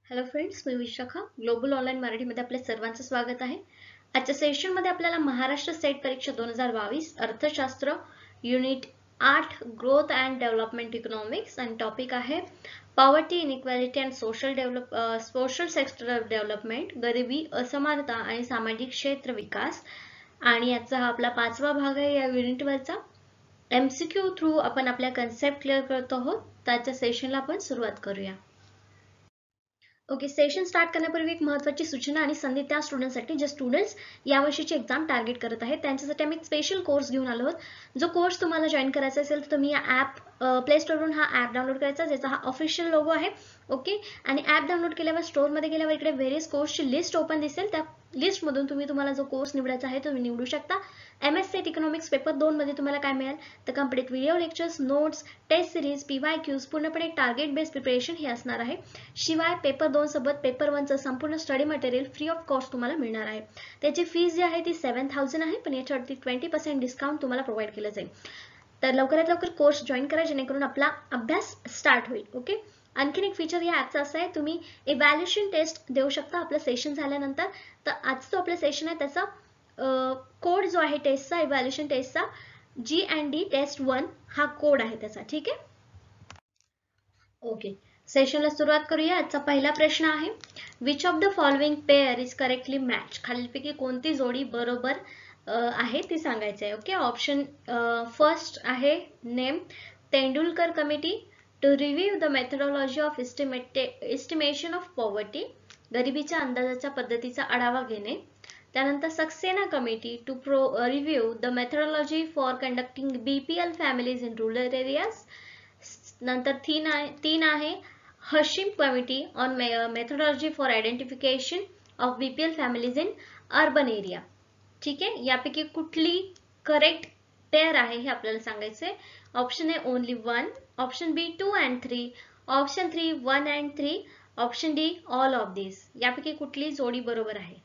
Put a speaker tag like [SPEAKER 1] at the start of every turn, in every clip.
[SPEAKER 1] Hello friends, मी Vishakha. Global online मराठीमध्ये आपल्या सर्वांचं स्वागत आहे. आजच्या सेशनमध्ये आपल्याला महाराष्ट्र स्टेट परीक्षा 2022 अर्थशास्त्र unit 8 growth and development economics आणि टॉपिक आहे poverty, inequality and social sector development, गरिबी, असमानता आणि सामाजिक क्षेत्र विकास. आणि याचा हा आपला 5वा भाग आहे. या युनिटवरचा MCQ थ्रू आपण आपल्या कन्सेप्ट क्लिअर करतो आहोत. त्याच्या सेशनला आपण सुरुवात करूया. ओके, सेशन स्टार्ट करण्यापूर्वी एक महत्त्वाची सूचना आणि संधी त्या स्टुडंट्ससाठी जे स्टुडंट्स यावर्षीची एक्झाम टार्गेट करत आहेत त्यांच्यासाठी आम्ही एक स्पेशल कोर्स घेऊन आलो आहोत. जो कोर्स तुम्हाला जॉईन करायचा असेल तर तुम्ही या ॲप प्ले स्टोरवरून हा ॲप डाउनलोड करायचा, ज्याचा हा ऑफिशियल लोगो आहे. ओके, आणि ॲप डाउनलोड केल्यावर स्टोअरमध्ये गेल्यावर इकडे व्हेरियस कोर्सची लिस्ट ओपन दिसेल. त्या लिस्टमधून तुम्हाला जो कोर्स निवडायचा आहे तुम्ही निवडू शकता. MSc इकॉनॉमिक्स पेपर 2 मध्ये तुम्हाला काय मिळेल तर complete video lectures, notes, test series, PYQs, पूर्णपणे टार्गेट बेस्ड प्रिपरेशन हे असणार आहे. शिवाय पेपर 2 सोबत पेपर 1 चं संपूर्ण study material free of cost तुम्हाला मिळणार आहे. त्याची फीस जी आहे ती 7000 आहे, पण याच्यावरती 20% डिस्काउंट तुम्हाला प्रोव्हाइड केलं जाईल. तर लवकरात लवकर कोर्स जॉईन करा जेणेकरून आपला अभ्यास स्टार्ट होईल. ओके, आणखीन एक फीचर या ॲपचा असं आहे, तुम्ही इव्हॅल्युएशन टेस्ट देऊ शकता आपलं सेशन झाल्यानंतर. तर आजचं जो आपलं सेशन आहे त्याचा कोड जो आहे टेस्टचा, इव्हॅल्युएशन टेस्टचा G&D टेस्ट 1 हा कोड आहे त्याचा. ठीक आहे. ओके, सेशनला सुरुवात करूया. आजचा पहिला प्रश्न आहे, which of the following pair is correctly match. खालीलपैकी कोणती जोडी बरोबर आहे ती सांगायचं आहे. ओके, ऑप्शन फर्स्ट आहे name Tendulkar committee to review the methodology of estimation of poverty, गरिबीच्या अंदाजाच्या पद्धतीचा आढावा घेणे. त्यानंतर Saxena committee to review the methodology for conducting BPL families in rural areas. नंतर 3 आहे Hashim committee on methodology for identification of BPL families in urban area. ठीक आहे, यापैकी कुठली करेक्ट पेअर आहे हे आपल्याला सांगायचं आहे. Option A only 1, option B 2 and 3, option 3 1 and 3, option D all of this. यापैकी कुठली जोडी बरोबर आहे.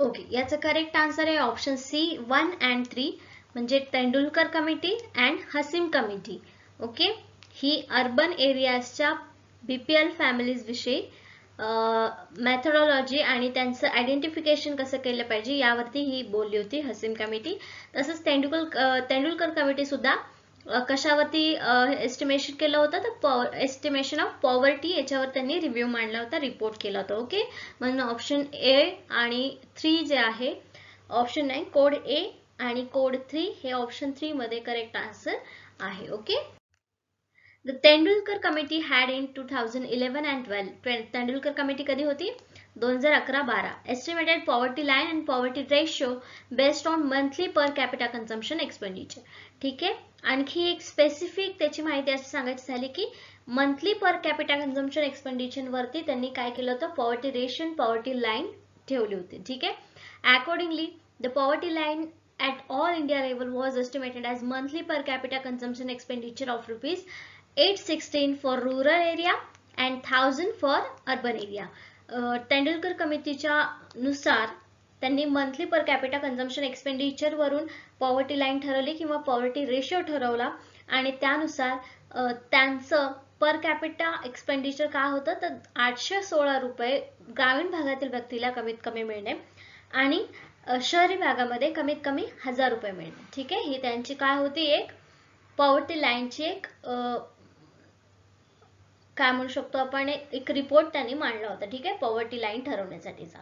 [SPEAKER 1] ओके, याचा करेक्ट आन्सर आहे ऑप्शन सी 1 and 3, म्हणजे Tendulkar committee and Hashim committee. Okay, ही अर्बन एरियाजच्या BPL फॅमिलीज विषयी मेथडॉलॉजी आणि त्यांचं आयडेंटिफिकेशन कसं केलं पाहिजे यावरती ही बोलली होती हसीम कमिटी. तसंच तेंडुलकर कमिटी सुद्धा कशावरती एस्टिमेशन केलं होतं तर एस्टिमेशन ऑफ पॉवर्टी याच्यावर त्यांनी रिव्ह्यू मांडला होता, रिपोर्ट केला होता. ओके, म्हणून ऑप्शन ए आणि 3 जे आहे ऑप्शन 9 कोड ए आणि कोड 3 हे ऑप्शन 3 मध्ये करेक्ट आन्सर आहे. Okay, the Tendulkar committee had in 2011 and 12. Tendulkar committee कधी होती 2011-12. Estimated poverty line and poverty ratio based on monthly per capita consumption expenditure. ठीक आहे, आणखी एक स्पेसिफिक त्याची माहिती अशी सांगायची झाली की monthly per capita consumption expenditure वरती त्यांनी काय केलं होतं, पॉवर्टी रेशो आणि पॉवर्टी लाईन ठेवली होती. ठीक आहे, accordingly the poverty line at all India level was estimated as monthly per capita consumption expenditure of rupees 816 for rural area and 1000 for urban area. Tendulkar कमिटीच्या नुसार त्यांनी monthly per capita consumption expenditure वरून poverty line ठरवली किंवा poverty ratio ठरवला आणि त्यानुसार त्यांचं पर कॅपिटा एक्सपेंडिचर काय होतं तर 816 रुपये ग्रामीण भागातील व्यक्तीला कमीत कमी मिळणे आणि शहरी भागामध्ये कमीत कमी 1000 रुपये मिळणे. ठीक आहे, ही त्यांची काय होती एक पॉवर्टी लाईनची एक काय म्हणू शकतो आपण एक रिपोर्ट त्यांनी मांडला होता. ठीक आहे, पॉवर्टी लाईन ठरवण्यासाठीचा.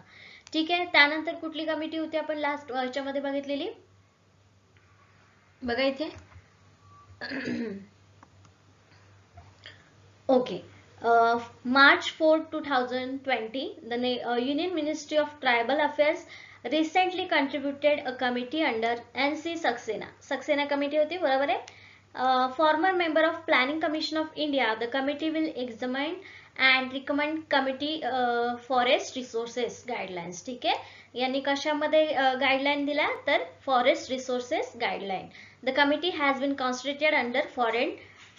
[SPEAKER 1] ठीक आहे, त्यानंतर कुठली कमिटी होती आपण लास्ट याच्यामध्ये बघितलेली बघा इथे. Okay, March 4, 2020 the Union Ministry of Tribal Affairs recently contributed a committee under NC Saxena committee होती, बरोबर आहे. Former member of Planning Commission of India, the committee will examine and recommend committee forest resources guidelines. ठीक आहे, यांनी कशामध्ये guideline दिल्या तर forest resources guideline. The committee has been constituted under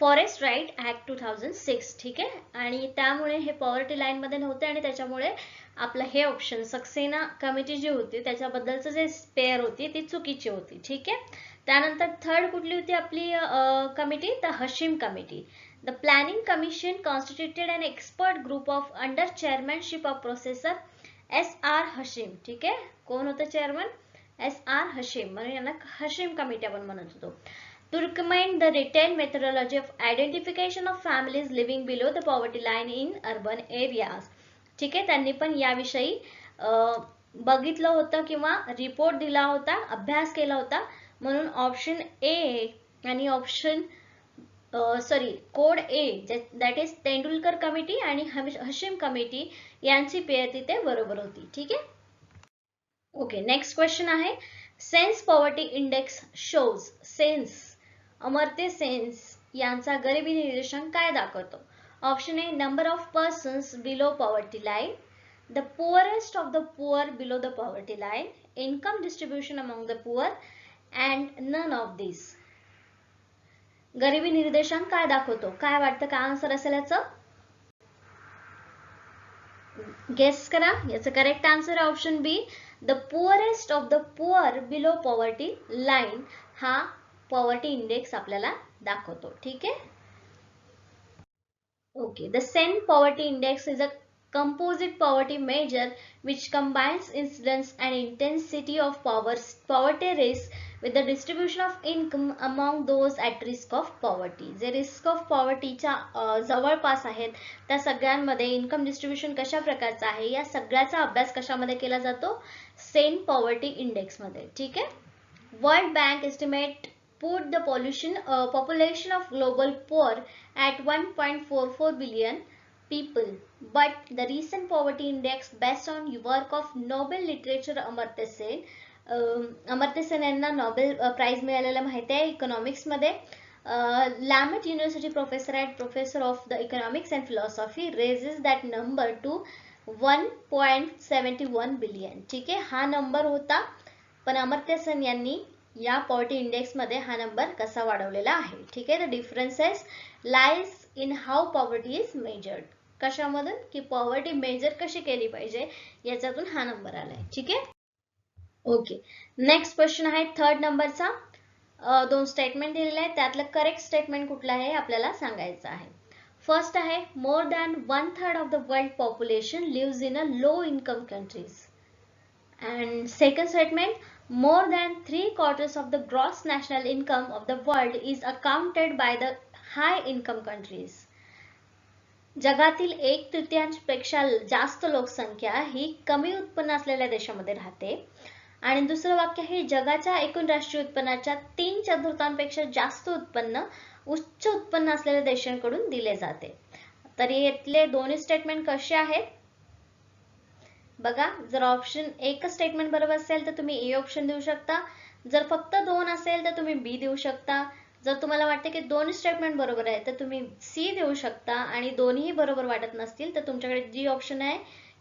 [SPEAKER 1] forest right act 2006. ठीक आहे, आणि त्यामुळे हे पॉवर्टी लाईन मध्ये नव्हते आणि त्याच्यामुळे आपलं हे ऑप्शन सक्सेना कमिटी जी होती त्याच्याबद्दलचं जे पेअर होती ती चुकीची होती. ठीक आहे, त्यानंतर थर्ड कुठली होती आपली committee, the Hashim committee. The planning commission constituted an expert group of under chairmanship of professor S.R. Hashim. ठीक आहे, कोण होतं चेअरमन? S.R. हशीम, म्हणून यांना हशीम कमिटी आपण म्हणत होतो. To recommend the detailed methodology of identification of families living below the poverty line in urban areas. ठीक आहे, त्यांनी पण याविषयी बघितलं होतं किंवा रिपोर्ट दिला होता, अभ्यास केला होता. म्हणून ऑप्शन ए आणि option code A that is Tendulkar committee आणि हशीम कमिटी यांची पेयर तिथे बरोबर होती. ठीक आहे. ओके, नेक्स्ट क्वेश्चन आहे, Sen's poverty index shows. Sen's, Amartya Sen's यांचा गरिबी निर्देशांक काय दाखवतो? Option A, number of persons below poverty line, the poorest of the poor below the poverty line, income distribution among the poor and none of this. गरिबी निर्देशांक काय दाखवतो? काय वाटतं, काय आन्सर असेल याचं? गेस करा. याचं करेक्ट आन्सर आहे option B, the poorest of the poor below poverty line हा पॉवर्टी इंडेक्स आपल्याला दाखवतो. ठीक आहे. Okay, the Sen poverty index is a composite poverty measure which combines incidence and intensity of poverty risk with the distribution of income among those at risk of poverty. जे risk of poverty च्या जवळपास आहेत त्या सगळ्यांमध्ये income distribution कशा प्रकारचं आहे या सगळ्याचा अभ्यास कशामध्ये केला जातो? सेन पॉवर्टी इंडेक्स मध्ये. ठीक आहे. World bank estimate put the population of global poor at 1.44 billion people, but the recent poverty index based on work of Nobel literature Amartya Sen, Amartya Sen यांना नोबेल प्राइज मिळालेला माहिती आहे इकॉनॉमिक्स मध्ये. लॅमट युनिव्हर्सिटी प्रोफेसर आहेत, professor of the economics and philosophy, raises that number two 1.71 billion. ठीक आहे, हा number होता, पण अमर्त्य सेन यांनी या पॉवर्टी इंडेक्स मध्ये हा नंबर कसा वाढवलेला आहे. ठीक आहे. The differences lies in how poverty is measured. कशामधून की पॉवर्टी मेजर कशी केली पाहिजे याच्यातून हा नंबर आलाय. ठीक आहे. ओके, नेक्स्ट क्वेश्चन आहे थर्ड नंबरचा. दोन स्टेटमेंट दिलेले आहेत, त्यातलं करेक्ट स्टेटमेंट कुठलं आहे आपल्याला सांगायचं आहे. फर्स्ट आहे, more than 1/3 of the world population lives in a low income countries. And second statement, more than 3/4 of the gross national income of the world is accounted by the high income countries. जगातील 1/3 पेक्षा जास्त लोकसंख्या ही कमी उत्पन्न असलेल्या देशामध्ये राहते. आणि दुसरं वाक्य आहे, जगाच्या एकूण राष्ट्रीय उत्पन्नाच्या 3/4 जास्त उत्पन्न उच्च उत्पन्न असलेल्या देशांकडून दिले जाते. तर यातले दोन्ही स्टेटमेंट कसे आहेत बघा. जर ऑप्शन एक स्टेटमेंट बरोबर असेल तर तुम्ही ए ऑप्शन देऊ शकता, जर फक्त दोन असेल तर तुम्ही बी देऊ शकता, जर तुम्हाला वाटते की दोन्ही स्टेटमेंट बरोबर आहे तर तुम्ही सी देऊ शकता, आणि दोन्ही बरोबर वाटत नसतील तर तुमच्याकडे जी ऑप्शन आहे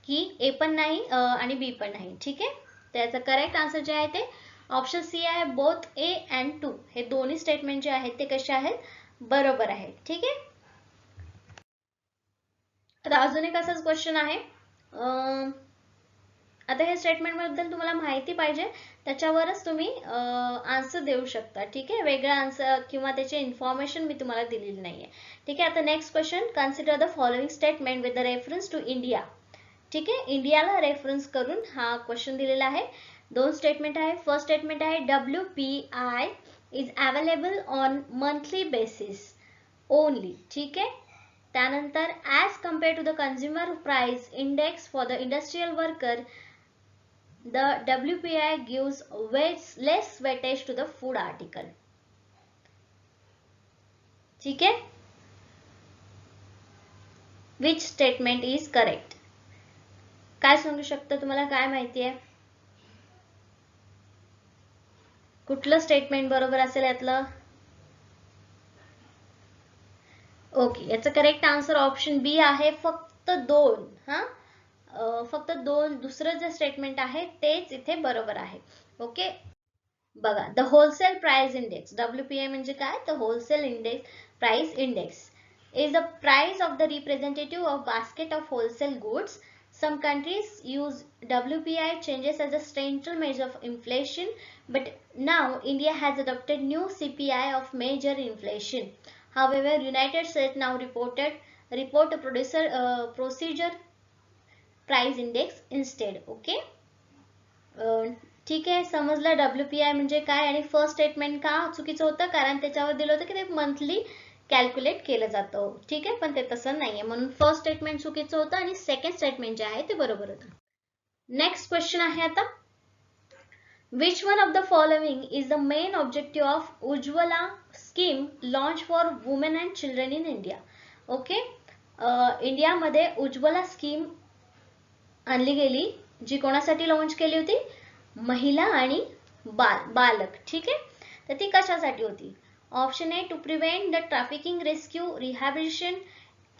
[SPEAKER 1] की ए पण नाही आणि बी पण नाही. ठीक आहे. त्याचं करेक्ट आन्सर जे आहे ते ऑप्शन सी आहे, बोथ ए अँड 2 हे दोन्ही स्टेटमेंट जे आहेत ते कसे आहेत, बरोबर आहेत. ठीक आहे. तर अजून एक असाच क्वेश्चन आहे. आता हे स्टेटमेंट बद्दल तुम्हाला माहिती पाहिजे त्याच्यावरच तुम्ही आन्सर देऊ शकता. ठीक आहे. वेगळा आन्सर किंवा त्याचे इन्फॉर्मेशन मी तुम्हाला दिलेली नाहीये. ठीक आहे. आता next question, consider the following statement with the reference to India. ठीक आहे. इंडियाला रेफरन्स करून हा क्वेश्चन दिलेला आहे. दोन स्टेटमेंट आहे. फर्स्ट स्टेटमेंट आहे, WPI is available on monthly basis only. ठीक आहे. त्यानंतर as compared to the consumer price index for the industrial worker, the WPI gives less weightage to the food article. ठीक है. Which statement is correct? काय सांगू शकता, तुम्हाला काय माहिती आहे, कुठलं स्टेटमेंट बरोबर असेल यातलं? ओके, याचं करेक्ट आन्सर ऑप्शन बी आहे, फक्त दोन. फक्त दोन, दुसरं जे स्टेटमेंट आहे तेच इथे बरोबर आहे. ओके. बघा, the wholesale price index, WPI म्हणजे काय, तर wholesale index price index is the price of the representative of basket of wholesale goods Some countries use WPI changes as a central measure of inflation, but now India has adopted new CPI of major inflation. However, United States now report a procedure price index instead. Okay. ठीक आहे, समजलं WPI म्हणजे काय आणि first statement का चुकीचं होतं, कारण त्याच्यावर दिलं होतं की ते मंथली कॅल्क्युलेट केलं जातं. ठीक आहे, पण ते तसं नाहीये, म्हणून फर्स्ट स्टेटमेंट चुकीचं होतं आणि सेकंड स्टेटमेंट जे आहे ते बरोबर होतं. नेक्स्ट क्वेश्चन आहे आता, which one of the following is the main objective of Ujjwala scheme launched for women and children in India? Okay, इंडियामध्ये उज्ज्वला स्कीम आणली गेली, जी कोणासाठी लॉन्च केली होती, महिला आणि बालक. ठीक आहे, तर ती कशासाठी होती? Option A, to prevent the trafficking, rescue, rehabilitation,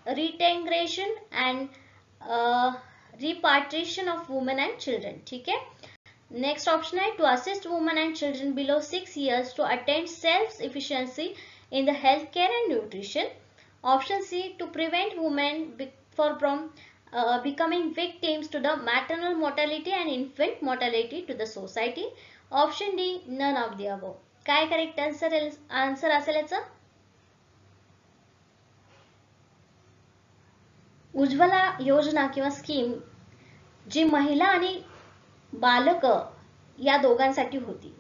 [SPEAKER 1] reintegration and repatriation of women and children. ठीक आहे. नेक्स्ट ऑप्शन आहे, to assist women and children below 6 years to attain self efficiency in the health care and nutrition. Option C, to prevent women from becoming victims to the maternal mortality and infant mortality to the society. Option D, none of the above. काय correct answer असेल याचं? उज्ज्वला योजना किंवा scheme जी महिला आणि बालक या दोघांसाठी होती,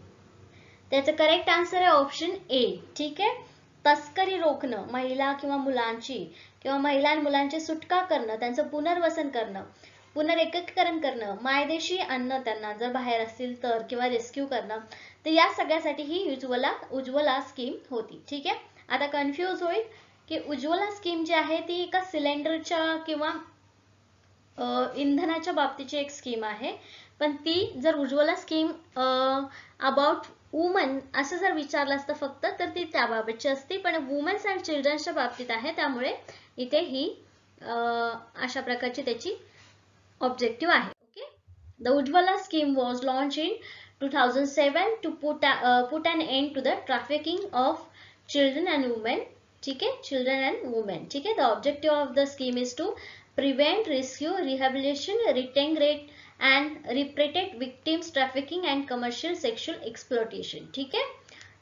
[SPEAKER 1] त्याचं करेक्ट आन्सर आहे ऑप्शन ए. ठीक आहे, तस्करी रोखणं, महिला किंवा मुलांची किंवा महिला आणि मुलांची सुटका करणं, त्यांचं पुनर्वसन करणं, पुनरेकीकरण करणं, मायदेशी आणणं त्यांना जर बाहेर असतील तर, किंवा रेस्क्यू करणं, तर या सगळ्यासाठी ही उज्ज्वला स्कीम होती. ठीक आहे, आता कन्फ्यूज होईल की उज्ज्वला स्कीम जी आहे ती एका सिलेंडरच्या किंवा इंधनाच्या बाबतीची एक स्कीम आहे, पण ती जर उज्ज्वला स्कीम अबाउट वुमन असं जर विचारलं असतं फक्त, तर ती त्याबाबतची असते, पण वुमेन्स अँड चिल्ड्रन्सच्या बाबतीत आहे, त्यामुळे इथे ही अशा प्रकारची त्याची ऑब्जेक्टिव्ह आहे. Okay, the Ujjwala scheme was launch in 2007 to put an end to the trafficking of children and women. ठीक आहे, चिल्ड्रन अँड वुमेन. ठीक आहे, the objective of the scheme is to prevent, rescue, rehabilitation, reintegrate and repatriate victims, trafficking and commercial sexual exploitation. ठीक आहे,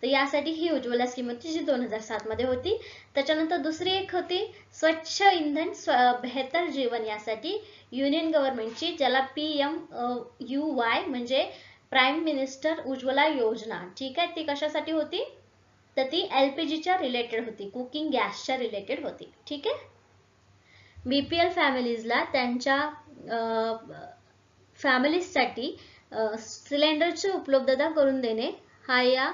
[SPEAKER 1] तर यासाठी ही Ujjwala scheme होती जी 2007 मध्ये होती. त्याच्यानंतर दुसरी एक होती स्वच्छ इंधन बेहतर जीवन, यासाठी युनियन गव्हर्नमेंटची, ज्याला PMUY म्हणजे प्राईम मिनिस्टर उज्ज्वला योजना. ठीक आहे, ती कशासाठी होती, तर ती LPGच्या रिलेटेड होती, कुकिंग गॅसच्या रिलेटेड होती. ठीक आहे, BPL फॅमिलीजला त्यांच्या फॅमिलीजसाठी सिलेंडरची उपलब्धता करून देणे हा या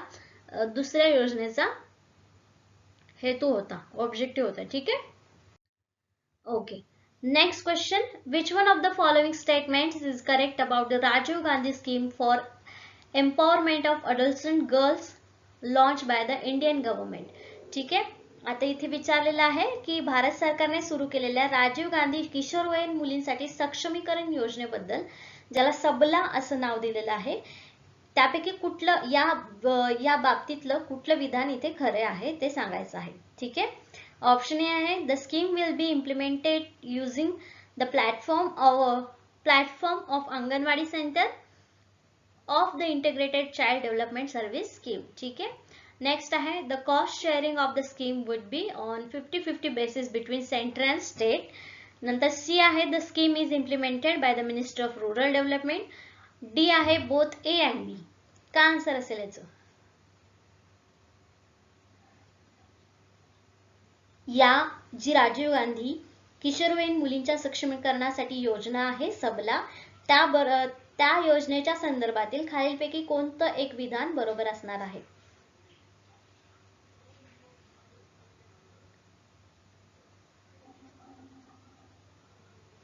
[SPEAKER 1] दुसऱ्या योजनेचा हेतू होता, ऑब्जेक्टिव्ह होता. ठीक आहे, okay. Next question, which one of the following statements is correct about the Rajiv Gandhi scheme for empowerment of adolescent girls launch by the Indian government. ठीक आहे, आता इथे विचारलेलं आहे की भारत सरकारने सुरू केलेल्या राजीव गांधी किशोरवयीन मुलींसाठी सक्षमीकरण योजनेबद्दल, ज्याला सबला असं नाव दिलेलं आहे, त्यापैकी कुठलं या बाबतीतलं कुठलं विधान इथे खरे आहे ते सांगायचं आहे. ठीक आहे, ऑप्शन ए आहे, the scheme will be implemented using the platform of anganwadi centre of the integrated child development service scheme. ठीक आहे, नेक्स्ट आहे, the cost sharing of the scheme would be on 50-50 basis between centre and state. नंतर C आहे, the scheme is implemented by the minister of rural development. D आहे, both A and B. का answer असेल याचं? या जी राजीव गांधी किशोरवयीन मुलींच्या सक्षमीकरणासाठी योजना आहे सबला, त्या योजनेच्या संदर्भातील खालीलपैकी कोणतं एक विधान बरोबर असणार आहे?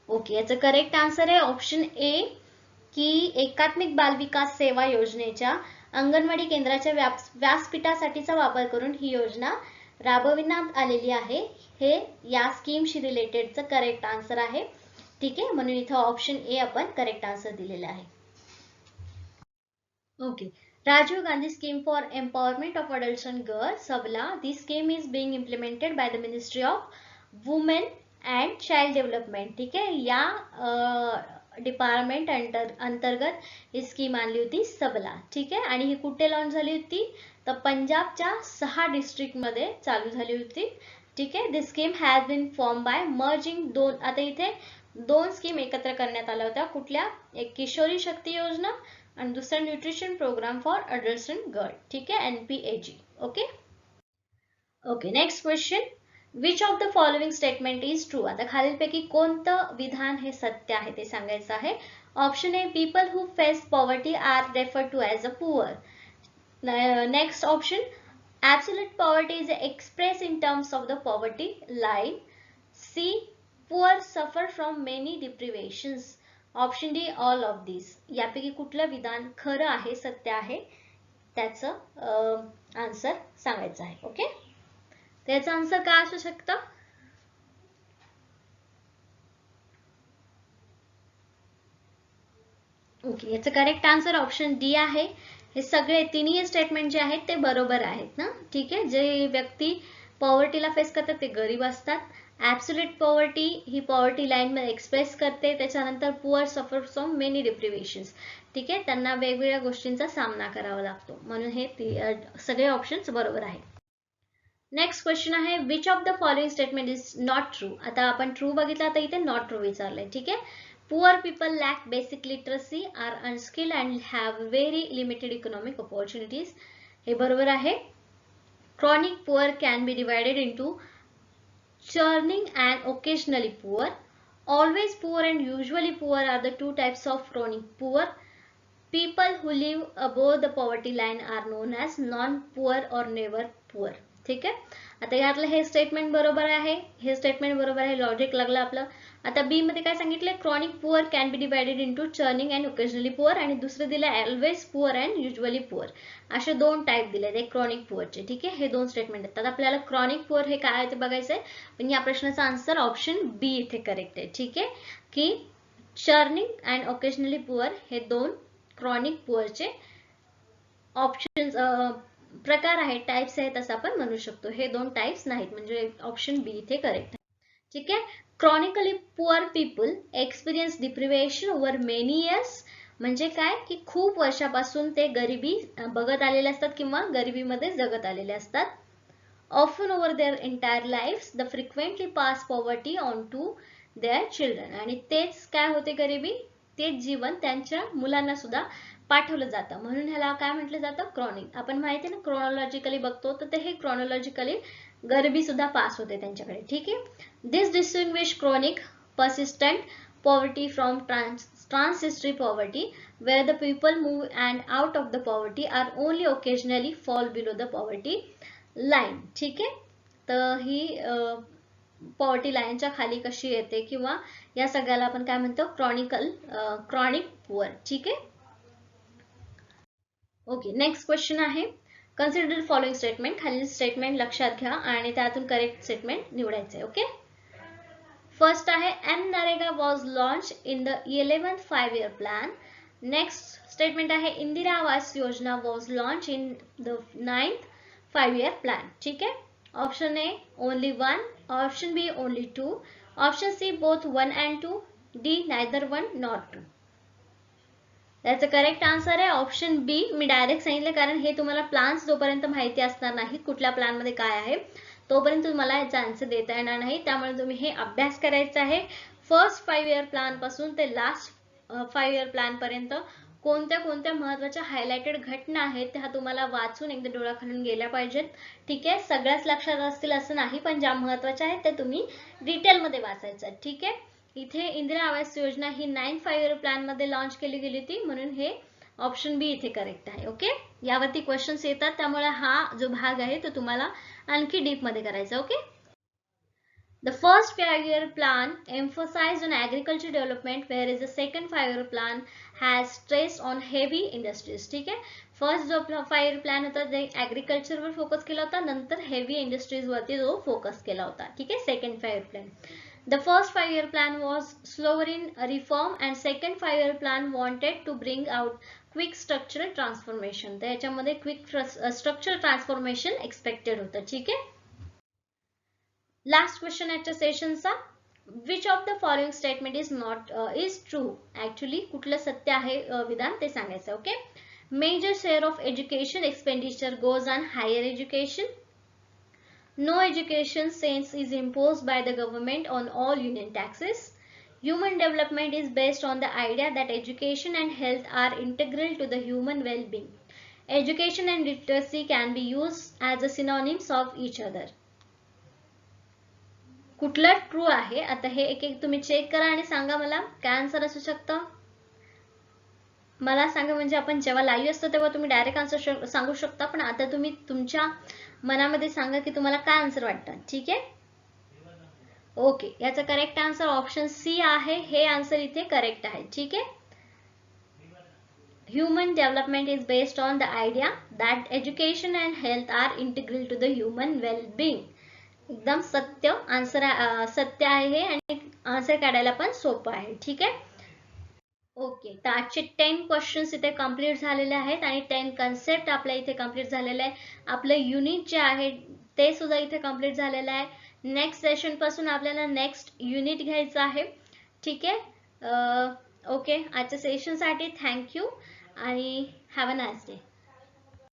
[SPEAKER 1] ओके, याचं करेक्ट आन्सर आहे ऑप्शन ए, की एकात्मिक बाल विकास सेवा योजनेच्या अंगणवाडी केंद्राच्या व्यासपीठासाठीचा वापर करून ही योजना राबविण्यात आलेली आहे. हे या स्कीमशी रिलेटेडचं करेक्ट आन्सर आहे. ठीक आहे, म्हणून इथं ऑप्शन ए आपण करेक्ट आन्सर दिलेला आहे. Okay, Rajiv Gandhi scheme for empowerment of adolescent girls, Sabla. This scheme is being implemented by the Ministry of Women and child development, ठीक आहे, या डिपार्टमेंट अंतर्गत ही स्कीम आणली होती सबला, ठीक आहे. आणि ही कुठे लॉन्च झाली होती, तर पंजाबच्या 6 डिस्ट्रिक्ट मध्ये चालू झाली होती, ठीक आहे. This scheme has been form by merging दोन, आता इथे दोन स्कीम एकत्र करण्यात आल्या होत्या. कुठल्या, एक किशोरी शक्ती योजना आणि दुसरा nutrition programme for adults and girl, ठीक आहे, NPAG. Okay okay. Next question, which of the following statement is true. आता खालीलपैकी कोणतं विधान हे सत्य आहे ते सांगायचं आहे. Option A, people who face poverty are referred to as a poor. Next option, absolute poverty is expressed in terms of the poverty line. C, poor suffer from many deprivations. Option D, all of these. यापैकी कुठलं विधान खरं आहे, सत्य आहे, त्याचं answer सांगायचं आहे. ओके, त्याचं आन्सर काय असू शकतं. ओके, याचं करेक्ट आन्सर ऑप्शन डी आहे. हे सगळे तिन्ही स्टेटमेंट जे आहेत ते बरोबर आहेत ना, ठीक आहे. जे व्यक्ती पॉवर्टीला फेस करतात ते गरीब असतात. ऍब्सोल्यूट पॉवर्टी ही पॉवर्टी लाईन मध्ये एक्सप्रेस करते. त्याच्यानंतर पुअर सफर फ्रॉम मेनी डिप्रिवेशन्स, ठीक आहे, त्यांना वेगवेगळ्या गोष्टींचा सामना करावा लागतो. म्हणून हे सगळे ऑप्शन्स बरोबर आहेत. नेक्स्ट क्वेश्चन आहे, which of the following statement is not true. आता आपण ट्रू बघितला तर इथे नॉट ट्रू विचारलंय, ठीक आहे. Poor people lack basic literacy, are unskilled and have very limited economic opportunities. हे बरोबर आहे. Chronic poor can be divided into churning and occasionally poor. Always poor and usually poor are the two types of chronic poor. People who live above the poverty line are known as non-poor or never poor. ठीक आहे. आता यातलं हे statement बरोबर आहे, हे statement बरोबर आहे, लॉजिक लागलं आपलं. आता बी मध्ये काय सांगितलंय, chronic poor can be divided into churning and occasionally poor, आणि दुसरं दिलंय always poor and usually poor. असे दोन टाईप दिलेत एक क्रॉनिक पुअरचे, ठीक आहे. हे दोन स्टेटमेंट आहेत. आपल्याला क्रॉनिक पुअर हे काय आहे ते बघायचंय, पण या प्रश्नाचा आन्सर ऑप्शन बी इथे करेक्ट आहे, ठीक आहे, की चर्निंग अँड ओकेजनली पुअर हे दोन क्रॉनिक पुअरचे ऑप्शन्स प्रकार आहेत, टाइप्स आहेत असं आपण म्हणू शकतो. हे दोन टाइप्स नाहीत, म्हणजे ऑप्शन बी इथे करेक्ट आहे, ठीक आहे. Chronically poor people experience deprivation over many years, म्हणजे काय, की खूप वर्षापासून ते गरिबी बघत आलेले असतात किंवा गरिबीमध्ये जगत आलेले असतात. Often over their entire life the frequently pass poverty on to their children, आणि तेच काय होते गरिबी, तेच जीवन त्यांच्या मुलांना सुद्धा पाठवलं जातं. म्हणून ह्याला काय म्हटलं जातं, क्रॉनिक. आपण माहिती आहे ना, क्रोनॉलॉजिकली बघतो तर ते हे क्रोनॉलॉजिकली गरिबी सुद्धा पास होते त्यांच्याकडे, ठीक आहे. This distinguish chronic persistent poverty from transitory poverty, where the people move and out of the poverty are only occasionally fall below the poverty line, ठीक आहे. तर ही पॉवर्टी लाईनच्या खाली कशी येते, किंवा या सगळ्याला आपण काय म्हणतो, क्रॉनिक पुअर, ठीक आहे. ओके, नेक्स्ट क्वेश्चन आहे, कन्सिडर फॉलोइंग स्टेटमेंट. खालील स्टेटमेंट लक्षात घ्या आणि त्यातून करेक्ट स्टेटमेंट निवडायचे. ओके, फर्स्ट आहे, NREGA was launch in the 11th 5-year plan. Next statement आहे, Indira Awas Yojana was launch in the 9th 5-year plan, ठीक आहे. Option A only 1, option B only 2, option C both 1 and 2, D neither 1 nor 2. त्याचं correct answer आहे option बी. मी direct सांगितलं कारण हे तुम्हाला plans जोपर्यंत माहिती असणार नाही कुठल्या प्लॅन मध्ये काय आहे तोपर्यंत तुम्हाला याचा आन्सर देता येणार नाही. त्यामुळे तुम्ही हे अभ्यास करायचा आहे. फर्स्ट 5-year प्लॅन पासून ते लास्ट 5-year प्लॅन पर्यंत कोणत्या कोणत्या महत्त्वाच्या हायलाइटेड घटना आहेत त्या तुम्हाला वाचून एकदा डोळा खालून गेल्या पाहिजेत, ठीक आहे. सगळ्याच लक्षात असतील असं नाही, पण ज्या महत्त्वाच्या आहेत त्या तुम्ही डिटेल मध्ये वाचायचं, ठीक आहे. इथे इंदिरा आवास योजना ही 9th 5-year प्लॅन मध्ये लॉन्च केली गेली होती, म्हणून हे ऑप्शन बी इथे करेक्ट आहे. ओके, यावरती क्वेश्चन्स येतात त्यामुळे हा जो भाग आहे तो तुम्हाला आणखी डीप मध्ये करायचा. Okay, the first 5-year plan emphasized on agriculture development, whereas the second 5-year plan has stressed on heavy industries, ठीक आहे. फर्स्ट जो 5-year प्लॅन होता ते ऍग्रिकल्चर वर फोकस केला होता, नंतर हेवी इंडस्ट्रीज वरती जो फोकस केला होता, ठीक आहे. Second 5-year plan, the first 5-year plan was slower in reform and second 5-year plan wanted to bring out quick structural transformation. तर याच्यामध्ये क्विक स्ट्रक्चरल ट्रान्सफॉर्मेशन एक्सपेक्टेड होतं, ठीक आहे. लास्ट क्वेश्चन याच्या सेशनचा, which of the following statement is not is true. Actually कुठलं सत्य आहे विधान ते सांगायचं. Okay. Major share of education expenditure goes on higher education. No education cess is imposed by the government on all union taxes. Human development is based on the idea that education and health are integral to the human well-being. Education and literacy can be used as a synonyms of each other. कुठला true आहे. आता हे एक एक तुम्ही check करा आणि सांगा मला काय आन्सर असू शकतं. मला सांगा, म्हणजे आपण जेव्हा लाईव्ह असतो तेव्हा तुम्ही डायरेक्ट आन्सर सांगू शकता, पण आता तुम्ही तुमच्या मनामध्ये सांगा की तुम्हाला काय आन्सर वाटतं. ठीक आहे. ओके, याचा करेक्ट आन्सर ऑप्शन सी आहे. हे आन्सर इथे करेक्ट आहे. ठीक आहे. Human development is based on the idea that education and health are integral to the human wellbeing. एकदम सत्य आन्सर, सत्य आहे हे, आणि आन्सर काढायला पण सोपं आहे. ठीक आहे. ओके, तर आजचे 10 क्वेश्चन्स इथे कम्प्लीट झालेले आहेत आणि 10 कन्सेप्ट आपल्या इथे कम्प्लीट झालेले आहे. आपलं युनिट जे आहे ते सुद्धा इथे कम्प्लीट झालेलं आहे. नेक्स्ट सेशन पासून आपल्याला नेक्स्ट युनिट घ्यायचं आहे. ठीक आहे. ओके, आजच्या सेशनसाठी थँक्यू आणि हॅव अ नाईस डे.